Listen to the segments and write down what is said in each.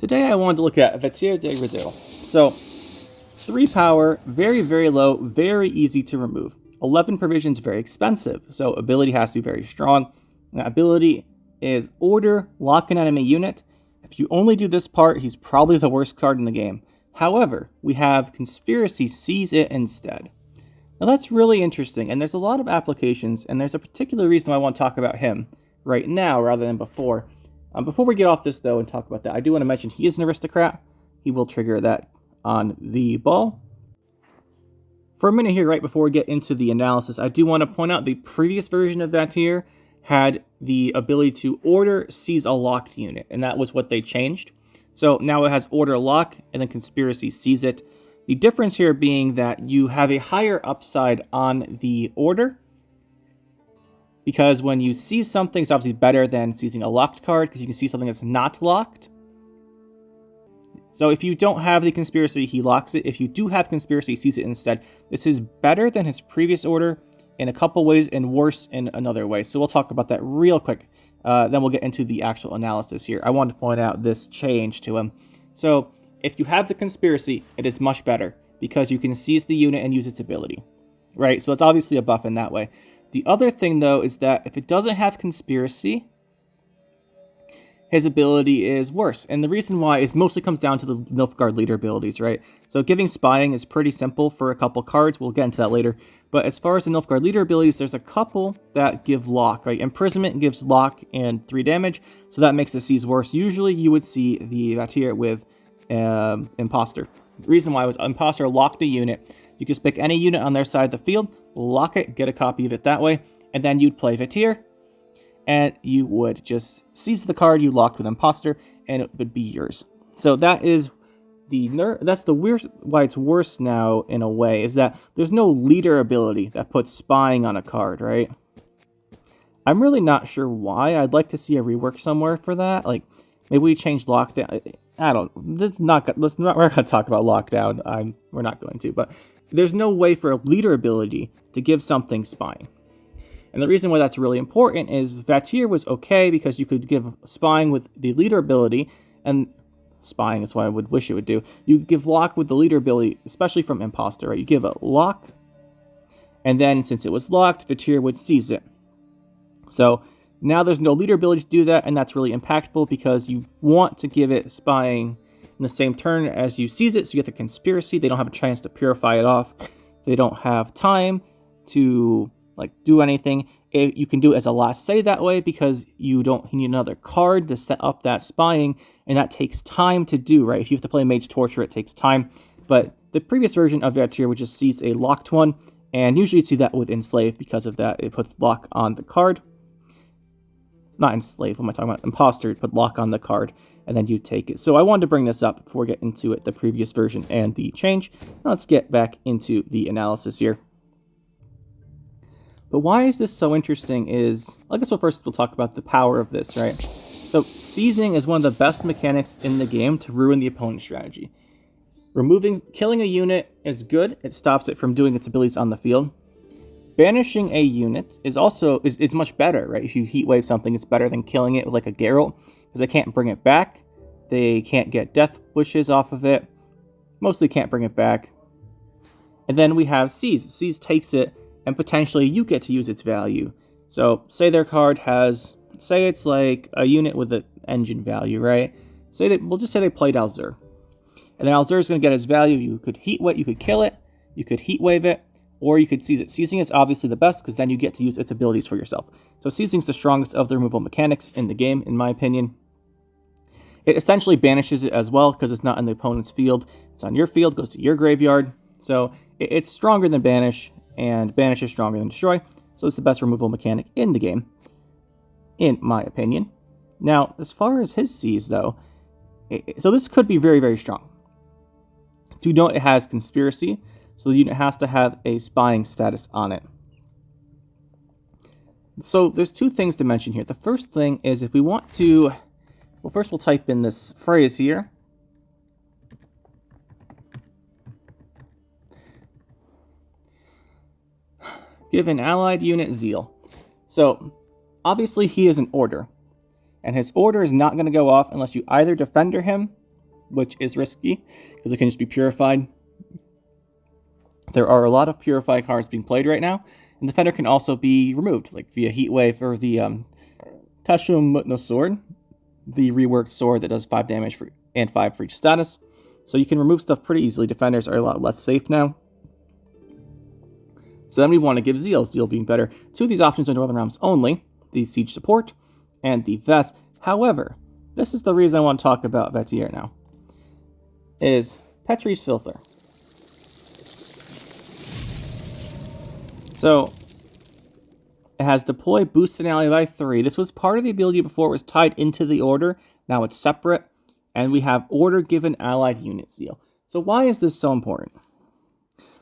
Today I wanted to look at Vattier De Rideaux. So, 3 power, very, very low, very easy to remove. 11 provision is very expensive, so ability has to be very strong. That ability is order, lock an enemy unit. If you only do this part, he's probably the worst card in the game. However, we have Conspiracy seize it instead. Now that's really interesting, and there's a lot of applications, and there's a particular reason why I want to talk about him right now rather than before. Before we get off this, though, and talk about that, I do want to mention he is an aristocrat. He will trigger that on the ball. For a minute here, right before we get into the analysis, I do want to point out the previous version of Vattier had the ability to order seize a locked unit, and that was what they changed. So now it has order lock, and then Conspiracy seize it. The difference here being that you have a higher upside on the order, because when you seize something, it's obviously better than seizing a locked card, because you can see something that's not locked. So if you don't have the Conspiracy, he locks it. If you do have Conspiracy, he seize it instead. This is better than his previous order in a couple ways and worse in another way. So we'll talk about that real quick. Then we'll get into the actual analysis here. I wanted to point out this change to him. So if you have the Conspiracy, it is much better because you can seize the unit and use its ability, right? So it's obviously a buff in that way. The other thing, though, is that if it doesn't have Conspiracy, his ability is worse. And the reason why is mostly comes down to the Nilfgaard leader abilities, right? So giving Spying is pretty simple for a couple cards. We'll get into that later. But as far as the Nilfgaard leader abilities, there's a couple that give lock, right? Imprisonment gives lock and 3 damage, so that makes the seize worse. Usually you would see the Vattier with Imposter. The reason why was Imposter locked a unit. You just pick any unit on their side of the field, lock it, get a copy of it that way, and then you'd play Vattier, and you would just seize the card you locked with Imposter, and it would be yours. So that is that's the weird why it's worse now in a way, is that there's no leader ability that puts Spying on a card, right? I'm really not sure why. I'd like to see a rework somewhere for that. Like maybe we change lockdown. I don't. We're not going to talk about lockdown. We're not going to, but there's no way for a leader ability to give something Spying. And the reason why that's really important is Vattier was okay because you could give Spying with the leader ability, and Spying is what I would wish it would do. You give lock with the leader ability, especially from Imposter, right? You give a lock, and then since it was locked, Vattier would seize it. So now there's no leader ability to do that, and that's really impactful because you want to give it Spying in the same turn as you seize it, so you get the Conspiracy. They don't have a chance to purify it off. They don't have time to do anything. You can do it as a last say that way because you need another card to set up that Spying, and that takes time to do, right? If you have to play Mage Torture, it takes time. But the previous version of Vattier would just seize a locked one, and usually you'd see that with Enslave because of that. It puts lock on the card. Not Enslave, what am I talking about? Imposter, put lock on the card, and then you take it. So I wanted to bring this up before we get into it, the previous version and the change. Now let's get back into the analysis here. But why is this so interesting is, I guess first we'll talk about the power of this, right? So seizing is one of the best mechanics in the game to ruin the opponent's strategy. Killing a unit is good. It stops it from doing its abilities on the field. Banishing a unit is also much better, right? If you heat wave something, it's better than killing it with like a Geralt, because they can't bring it back. They can't get death wishes off of it. Mostly can't bring it back. And then we have Seize. Seize takes it, and potentially you get to use its value. So say their card has, say it's like a unit with an engine value, right? We'll just say they played Alzur. And then Alzur is going to get its value. You could you could kill it, you could heat wave it, or you could seize it. Seizing is obviously the best because then you get to use its abilities for yourself. So seizing is the strongest of the removal mechanics in the game, in my opinion. It essentially banishes it as well because it's not in the opponent's field. It's on your field, goes to your graveyard. So it's stronger than Banish, and Banish is stronger than Destroy. So it's the best removal mechanic in the game, in my opinion. Now, as far as his Seize, though, so this could be very, very strong. Do note it has Conspiracy, so the unit has to have a Spying status on it. So there's 2 things to mention here. The first thing is if we want to, well, first we'll type in this phrase here. Give an allied unit Zeal. So obviously he is an order, and his order is not going to go off unless you either defender him which is risky because it can just be purified. There are a lot of purified cards being played right now, and Defender can also be removed, like via Heat Wave or the Tashum Mutna Sword, the reworked sword that does 5 damage and 5 for each status. So you can remove stuff pretty easily. Defenders are a lot less safe now. So then we want to give Zeal, Zeal being better. 2 of these options are Northern Realms only, the Siege Support and the Vest. However, this is the reason I want to talk about Vattier now, is Petri's Filter. So, it has Deploy boosted ally by 3. This was part of the ability before it was tied into the order. Now it's separate. And we have Order Given Allied Unit Zeal. So why is this so important?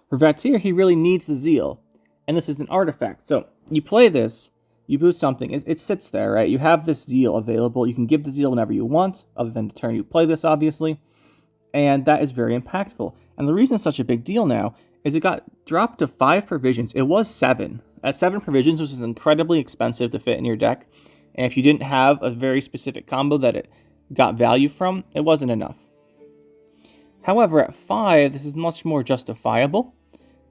For Vattier, he really needs the Zeal. And this is an artifact. So, you play this, you boost something, it sits there, right? You have this Zeal available. You can give the Zeal whenever you want, other than the turn you play this, obviously. And that is very impactful. And the reason it's such a big deal now is it got dropped to 5 provisions. It was 7. At 7 provisions, which is incredibly expensive to fit in your deck. And if you didn't have a very specific combo that it got value from, it wasn't enough. However, at 5, this is much more justifiable.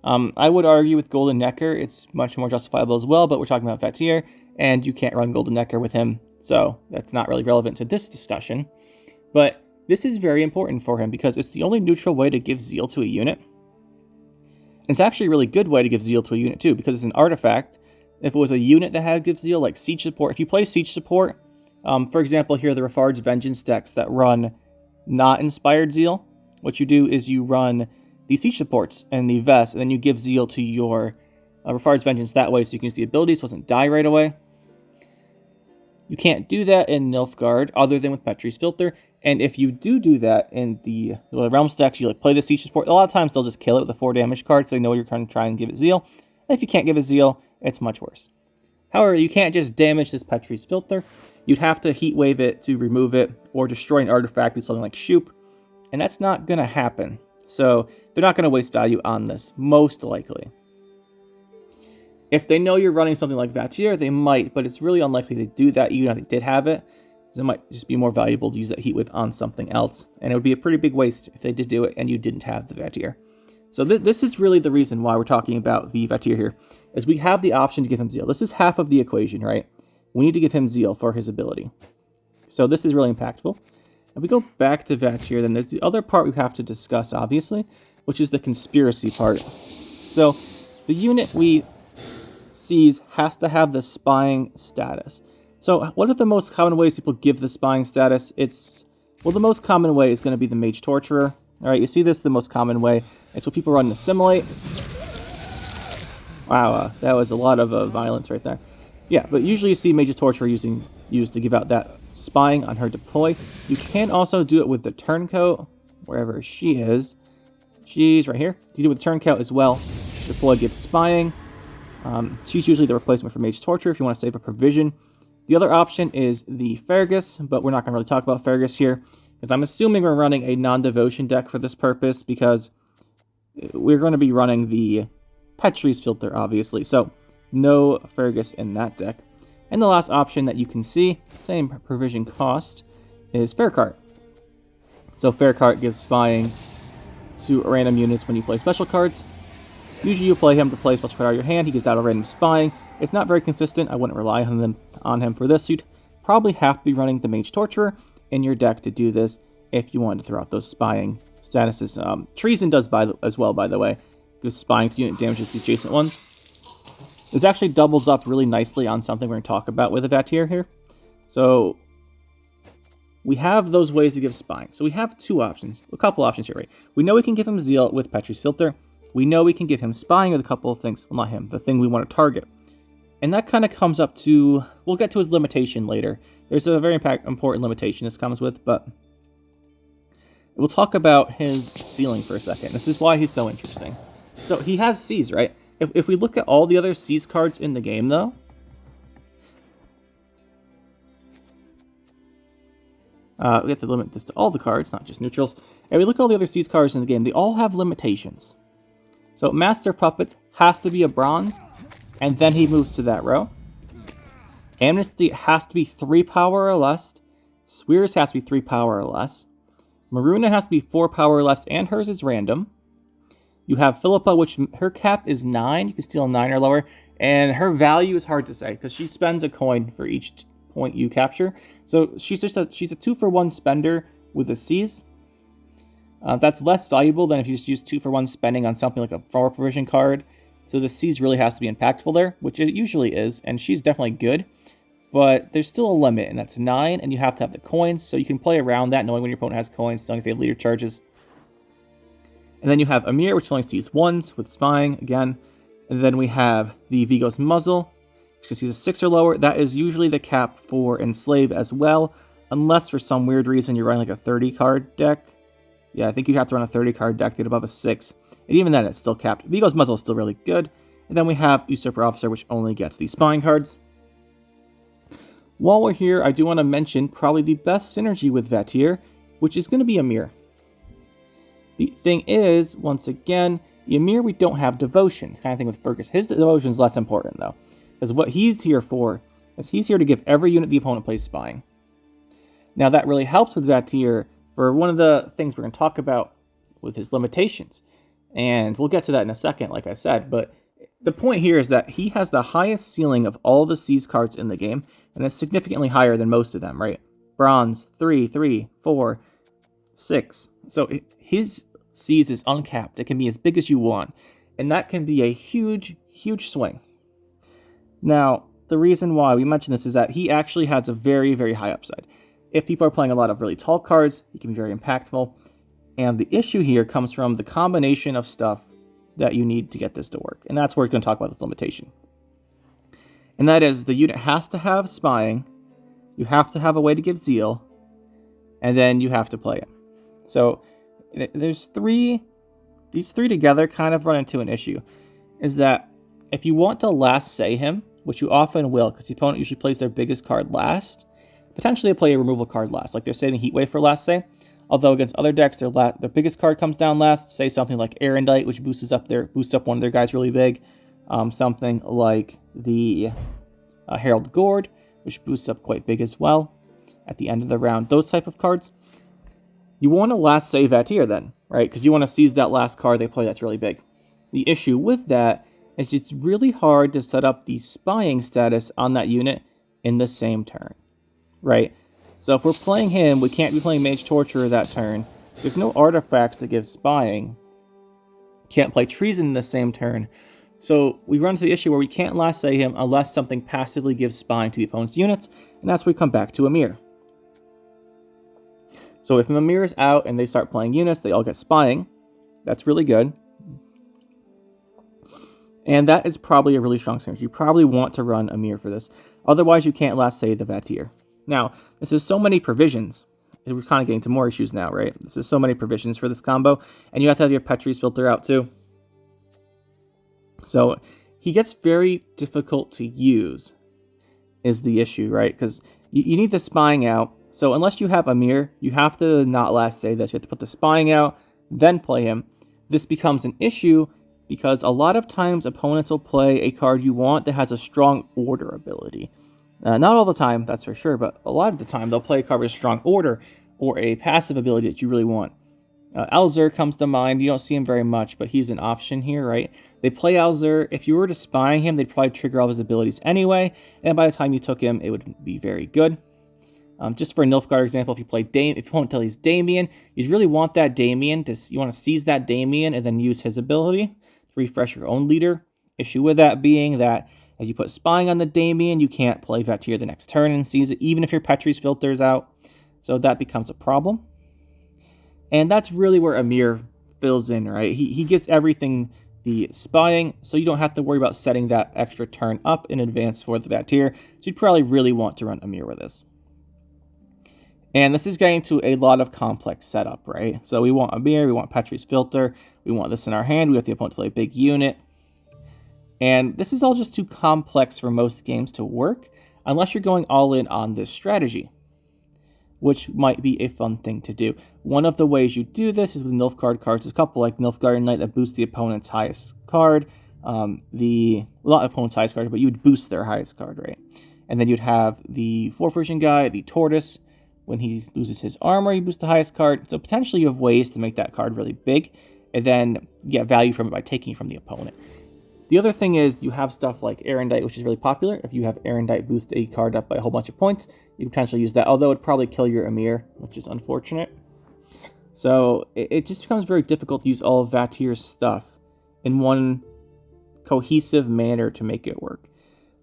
I would argue with Golden Necker, it's much more justifiable as well, but we're talking about Vattier, and you can't run Golden Necker with him, so that's not really relevant to this discussion. But this is very important for him because it's the only neutral way to give Zeal to a unit. It's actually a really good way to give Zeal to a unit too, because it's an artifact. If it was a unit that had give Zeal, like Siege Support, if you play Siege Support, for example, here are the Refarged Vengeance decks that run not Inspired Zeal. What you do is you run the Siege Supports and the Vest, and then you give Zeal to your Refarged Vengeance that way, so you can use the ability so it doesn't die right away. You can't do that in Nilfgaard, other than with Petri's Filter. And if you do that in the Realms decks, you like play the Siege Support. A lot of times they'll just kill it with a 4 damage card because they know you're going to try and give it Zeal. And if you can't give it Zeal, it's much worse. However, you can't just damage this Petri's Filter. You'd have to Heat Wave it to remove it, or destroy an artifact with something like Shoop. And that's not going to happen. So they're not going to waste value on this, most likely. If they know you're running something like Vattier, they might, but it's really unlikely they do that, even if they did have it. It might just be more valuable to use that Heat Wave on something else. And it would be a pretty big waste if they did do it and you didn't have the Vattier. So this is really the reason why we're talking about the Vattier here, is we have the option to give him Zeal. This is half of the equation, right? We need to give him Zeal for his ability. So this is really impactful. If we go back to Vattier, then there's the other part we have to discuss, obviously, which is the conspiracy part. So the unit we seize has to have the spying status. So what are the most common ways people give the spying status? Well, the most common way is going to be the Mage Torturer. All right, you see this, the most common way. It's what people run to Assimilate. Wow, that was a lot of violence right there. Yeah, but usually you see Mage Torturer used to give out that spying on her deploy. You can also do it with the Turncoat, wherever she is. She's right here. You do it with the Turncoat as well. Deploy gives spying. She's usually the replacement for Mage Torturer if you want to save a provision. The other option is the Fergus, but we're not going to really talk about Fergus here, because I'm assuming we're running a non-devotion deck for this purpose, because we're going to be running the Petri's Filter, obviously, so no Fergus in that deck. And the last option that you can see, same provision cost, is Faircart. So Faircart gives spying to random units when you play special cards. Usually you play him to play a special card out of your hand. He gives out a random spying. It's not very consistent. I wouldn't rely on him for this. You'd probably have to be running the Mage Torturer in your deck to do this if you wanted to throw out those spying statuses. Treason does as well, by the way. Gives spying to unit damages to adjacent ones. This actually doubles up really nicely on something we're going to talk about with a Vattier here. So we have those ways to give spying. So we have a couple options here, right? We know we can give him Zeal with Petri's Filter. We know we can give him spying with a couple of things. Well, not him, the thing we want to target. And that kind of comes up to, we'll get to his limitation later. There's a very important limitation this comes with, but we'll talk about his ceiling for a second. This is why he's so interesting. So he has Seize, right? If we look at all the other Seize cards in the game, though, we have to limit this to all the cards, not just neutrals. And we look at all the other Seize cards in the game, they all have limitations. So Master of Puppets has to be a bronze, and then he moves to that row. Amnesty has to be 3 power or less. Swears has to be 3 power or less. Maruna has to be 4 power or less, and hers is random. You have Philippa, which her cap is 9. You can steal 9 or lower. And her value is hard to say because she spends a coin for each point you capture. So she's a 2-for-1 spender with a C's. That's less valuable than if you just use 2-for-1 spending on something like a 4-provision card. So the C's really has to be impactful there, which it usually is. And she's definitely good. But there's still a limit, and that's 9. And you have to have the coins. So you can play around that, knowing when your opponent has coins, knowing if they have leader charges. And then you have Amir, which only sees 1s with spying again. And then we have the Vigo's Muzzle, which can see a 6 or lower. That is usually the cap for Enslave as well, unless for some weird reason you're running like a 30-card deck. Yeah, I think you'd have to run a 30-card deck to get above a 6. And even then, it's still capped. Vigo's Muzzle is still really good. And then we have Usurper Officer, which only gets these spying cards. While we're here, I do want to mention probably the best synergy with Vattier, which is going to be Amir. The thing is, once again, the Amir, we don't have devotion. It's kind of thing with Fergus. His devotion is less important, though. Because what he's here for is he's here to give every unit the opponent plays spying. Now, that really helps with Vattier for one of the things we're going to talk about with his limitations. And we'll get to that in a second, like I said. But the point here is that he has the highest ceiling of all the C's cards in the game. And it's significantly higher than most of them, right? Bronze, 3, 3, 4, 6. So his C's is uncapped. It can be as big as you want. And that can be a huge, huge swing. Now, the reason why we mention this is that he actually has a very, very high upside. If people are playing a lot of really tall cards, he can be very impactful. And the issue here comes from the combination of stuff that you need to get this to work. And that's where we're going to talk about this limitation. And that is the unit has to have spying, you have to have a way to give zeal, and then you have to play it. So there's these three together kind of run into an issue, is that if you want to last say him, which you often will, because the opponent usually plays their biggest card last, potentially they play a removal card last, like they're saving Heatwave for last say, although against other decks, their biggest card comes down last, say something like Erendite, which boosts up one of their guys really big, something like the Herald Gord, which boosts up quite big as well at the end of the round, those type of cards. You want to last save Vattier then, right? Because you want to seize that last card they play that's really big. The issue with that is it's really hard to set up the spying status on that unit in the same turn, right? So if we're playing him, we can't be playing Mage Torturer that turn. There's no artifacts to give spying. Can't play Treason in the same turn. So we run into the issue where we can't last say him unless something passively gives spying to the opponent's units, and that's where we come back to Amir. So if Amir is out and they start playing units, they all get spying. That's really good. And that is probably a really strong synergy. You probably want to run Amir for this. Otherwise, you can't last say the Vattier. Now, this is so many provisions. We're kind of getting to more issues now, right? This is so many provisions for this combo. And you have to have your Petrie's filter out too. So he gets very difficult to use is the issue, right? Because you need the spying out. So unless you have Amir, you have to not last say this. You have to put the spying out, then play him. This becomes an issue because a lot of times opponents will play a card you want that has a strong order ability. Not all the time, that's for sure, but a lot of the time they'll play a card with a strong order or a passive ability that you really want. Alzur comes to mind. You don't see him very much, but he's an option here, right? They play Alzur. If you were to spy him, they'd probably trigger all of his abilities anyway, and by the time you took him, it would be very good. Just for a Nilfgaard example, if you play if you want to tell he's Damien, you really want that Damien. You want to seize that Damien and then use his ability to refresh your own leader. Issue with that being that if you put spying on the Damien, you can't play Vattier the next turn and seize it, even if your Petrie's filter is out. So that becomes a problem. And that's really where Amir fills in, right? He gives everything the spying, so you don't have to worry about setting that extra turn up in advance for the Vattier. So you'd probably really want to run Amir with this. And this is getting to a lot of complex setup, right? So we want Amir, we want Petrie's filter, we want this in our hand, we want the opponent to play a big unit. And this is all just too complex for most games to work, unless you're going all in on this strategy, which might be a fun thing to do. One of the ways you do this is with Nilfgaard cards. There's a couple like Nilfgaard Knight that boost the opponent's highest card. Not opponent's highest card, but you would boost their highest card, right? And then you'd have the 4th version guy, the Tortoise, When he loses his armor, you boost the highest card. So potentially you have ways to make that card really big and then get value from it by taking it from the opponent. The other thing is you have stuff like Erendite, which is really popular. If you have Erendite boost a card up by a whole bunch of points, you can potentially use that, although it would probably kill your Emir, which is unfortunate. So it just becomes very difficult to use all of Vattier's stuff in one cohesive manner to make it work.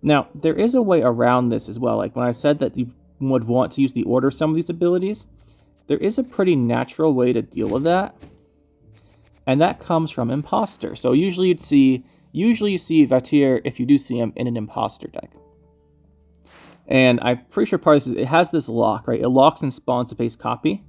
Now, there is a way around this as well. Like when I said that you would want to use the order of some of these abilities, there is a pretty natural way to deal with that. And that comes from Imposter. So usually you see Vattier, if you do see him, in an Imposter deck. And I'm pretty sure part of this is it has this lock, right? It locks and spawns a base copy.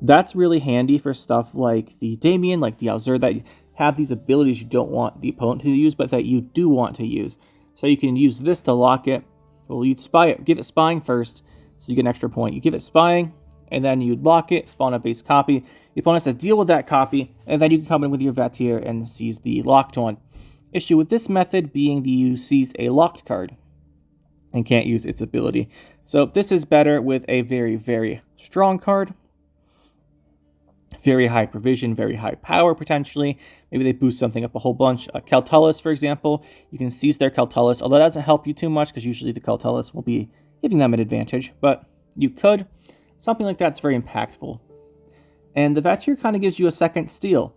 That's really handy for stuff like the Damien, like the Alzur, that you have these abilities you don't want the opponent to use, but that you do want to use. So you can use this to lock it. Well, you'd spy it, give it spying first, so you get an extra point. You give it spying, and then you'd lock it, spawn a base copy. The opponent has to deal with that copy, and then you can come in with your Vattier and seize the locked one. Issue with this method being that you seized a locked card and can't use its ability. So this is better with a very, very strong card. Very high provision, very high power potentially. Maybe they boost something up a whole bunch. Keltullus, for example, you can seize their Keltullus, although that doesn't help you too much because usually the Keltullus will be giving them an advantage, but you could. Something like that's very impactful. And the Vattier kind of gives you a second steal.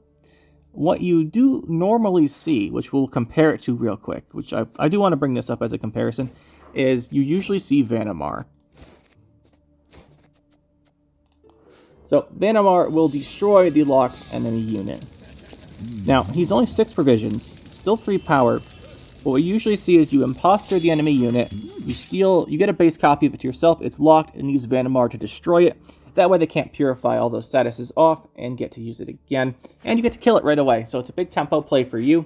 What you do normally see, which we'll compare it to real quick, which I do want to bring this up as a comparison, is you usually see Vanamar. So Vanamar will destroy the locked enemy unit. Now, he's only 6 provisions, still 3 power. What we usually see is you imposter the enemy unit, you get a base copy of it to yourself, it's locked, and use Vanamar to destroy it. That way they can't purify all those statuses off and get to use it again. And you get to kill it right away, so it's a big tempo play for you.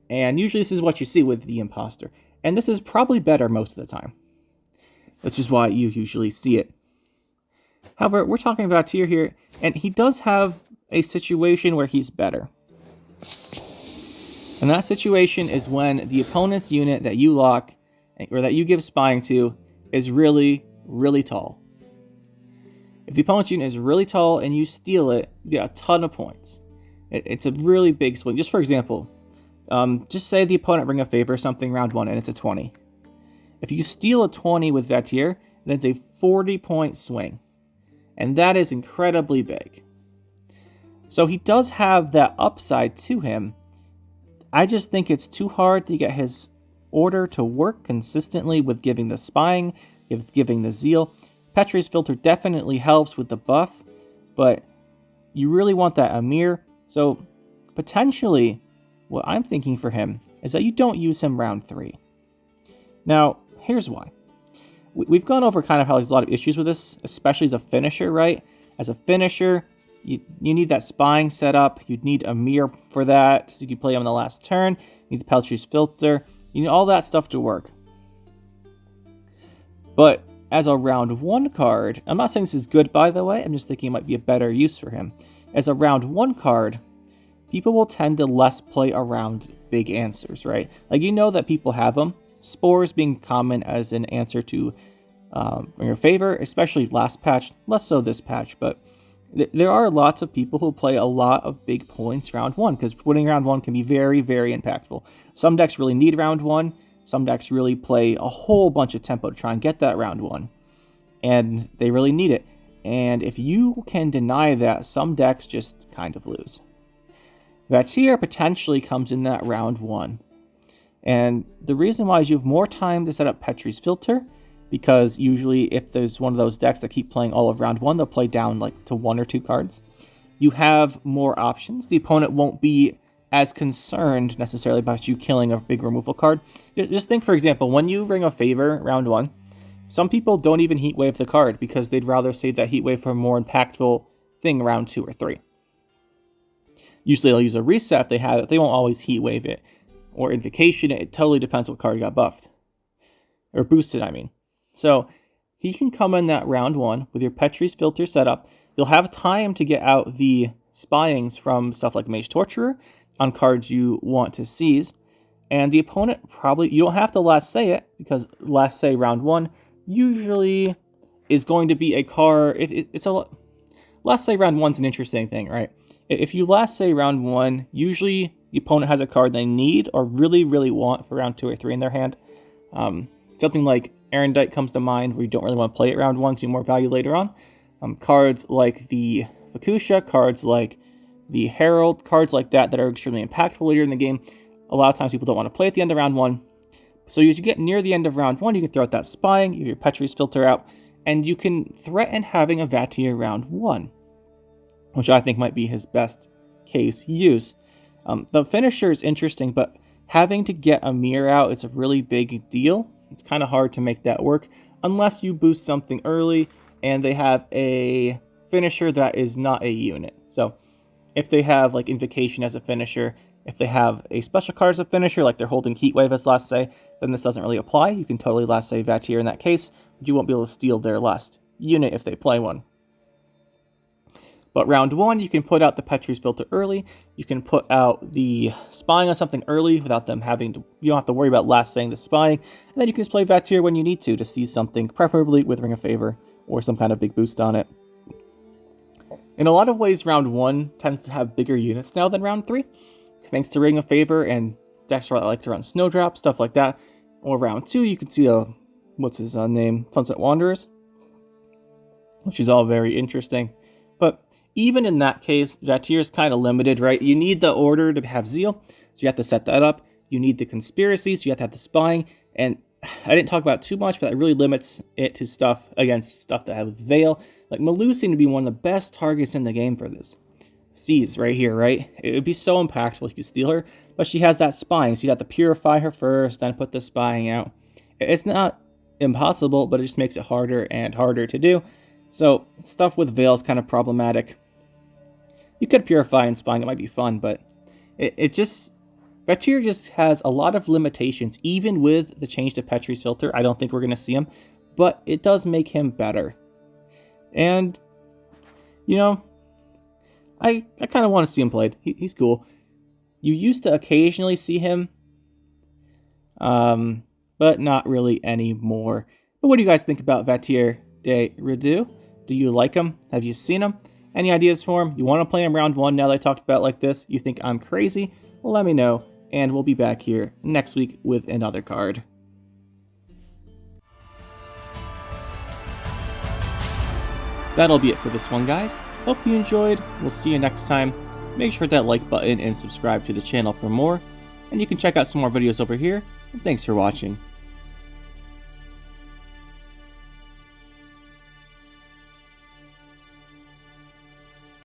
And usually this is what you see with the imposter. And this is probably better most of the time. That's just why you usually see it. However, we're talking about Vattier here, and he does have a situation where he's better. And that situation is when the opponent's unit that you lock, or that you give spying to, is really, really tall. If the opponent's unit is really tall and you steal it, you get a ton of points. It's a really big swing. Just for example, just say the opponent Ring of Favor something round 1 and it's a 20. If you steal a 20 with Vattier, then it's a 40-point swing. And that is incredibly big. So he does have that upside to him. I just think it's too hard to get his order to work consistently with giving the spying, giving the zeal. Petri's Filter definitely helps with the buff, but you really want that Emir. So potentially, what I'm thinking for him is that you don't use him round 3. Now, here's why. We've gone over kind of how there's a lot of issues with this, especially as a finisher, right? As a finisher, you need that spying set up. You'd need a mirror for that, so you can play him on the last turn. You need the Peltry's Filter. You need all that stuff to work. But as a round 1 card, I'm not saying this is good, by the way. I'm just thinking it might be a better use for him. As a round 1 card, people will tend to less play around big answers, right? Like, you know that people have them. Spores being common as an answer to Ring of Favor, especially last patch, less so this patch, but there are lots of people who play a lot of big points round 1, because winning round 1 can be very, very impactful. Some decks really need round 1, some decks really play a whole bunch of tempo to try and get that round 1, and they really need it. And if you can deny that, some decks just kind of lose. Vattier potentially comes in that round 1. And the reason why is you have more time to set up Petri's Filter, because usually if there's one of those decks that keep playing all of round 1, they'll play down like to 1 or 2 cards. You have more options. The opponent won't be as concerned necessarily about you killing a big removal card. Just think, for example, when you Ring of Favor round 1, some people don't even heat wave the card because they'd rather save that heat wave for a more impactful thing round 2 or 3. Usually they'll use a reset if they have it. They won't always heat wave it. Or Invocation, it totally depends what card got buffed. Or boosted, I mean. So, he can come in that round 1 with your Petri's Filter setup. You'll have time to get out the spyings from stuff like Mage Torturer on cards you want to seize. And the opponent probably, you don't have to last say it, because last say round 1 usually is going to be a card. It's a last say round one's an interesting thing, right? If you last say round one, usually the opponent has a card they need or really, really want for round 2 or 3 in their hand. Something like Erendite comes to mind where you don't really want to play it round 1 to get more value later on. Cards like the Fukusha, cards like the Herald, cards like that are extremely impactful later in the game. A lot of times people don't want to play at the end of round 1. So as you get near the end of round 1, you can throw out that Spying, you have your Petri's Filter out, and you can threaten having a Vattier round 1, which I think might be his best case use. The finisher is interesting, but having to get a mirror out is a really big deal. It's kind of hard to make that work unless you boost something early and they have a finisher that is not a unit. So if they have like Invocation as a finisher, if they have a special card as a finisher, like they're holding Heatwave as last say, then this doesn't really apply. You can totally last say Vattier in that case, but you won't be able to steal their last unit if they play one. But round 1, you can put out the Petri's Filter early. You can put out the Spying on something early without them having to, you don't have to worry about last saying the Spying. And then you can just play Vattier when you need to see something, preferably with Ring of Favor or some kind of big boost on it. In a lot of ways, round 1 tends to have bigger units now than round 3, thanks to Ring of Favor and decks that like to run Snowdrop, stuff like that. Or round 2, you can see what's his name? Sunset Wanderers, which is all very interesting. But even in that case, Vattier is kind of limited, right? You need the Order to have Zeal, so you have to set that up. You need the Conspiracy, so you have to have the Spying. And I didn't talk about it too much, but that really limits it to stuff against stuff that has Veil. Like Malou seemed to be one of the best targets in the game for this. Seas right here, right? It would be so impactful if you could steal her, but she has that Spying, so you'd have to purify her first, then put the Spying out. It's not impossible, but it just makes it harder and harder to do. So stuff with Veil is kind of problematic. You could purify and Spying, it might be fun, but Vattier just has a lot of limitations, even with the change to Petri's Filter. I don't think we're going to see him, but it does make him better. And, you know, I kind of want to see him played. He's cool. You used to occasionally see him, but not really anymore. But what do you guys think about Vattier De Rideaux? Do you like him? Have you seen him? Any ideas for him? You want to play him round 1 now that I talked about like this? You think I'm crazy? Well, let me know, and we'll be back here next week with another card. That'll be it for this one, guys. Hope you enjoyed. We'll see you next time. Make sure to hit that like button and subscribe to the channel for more. And you can check out some more videos over here. And thanks for watching.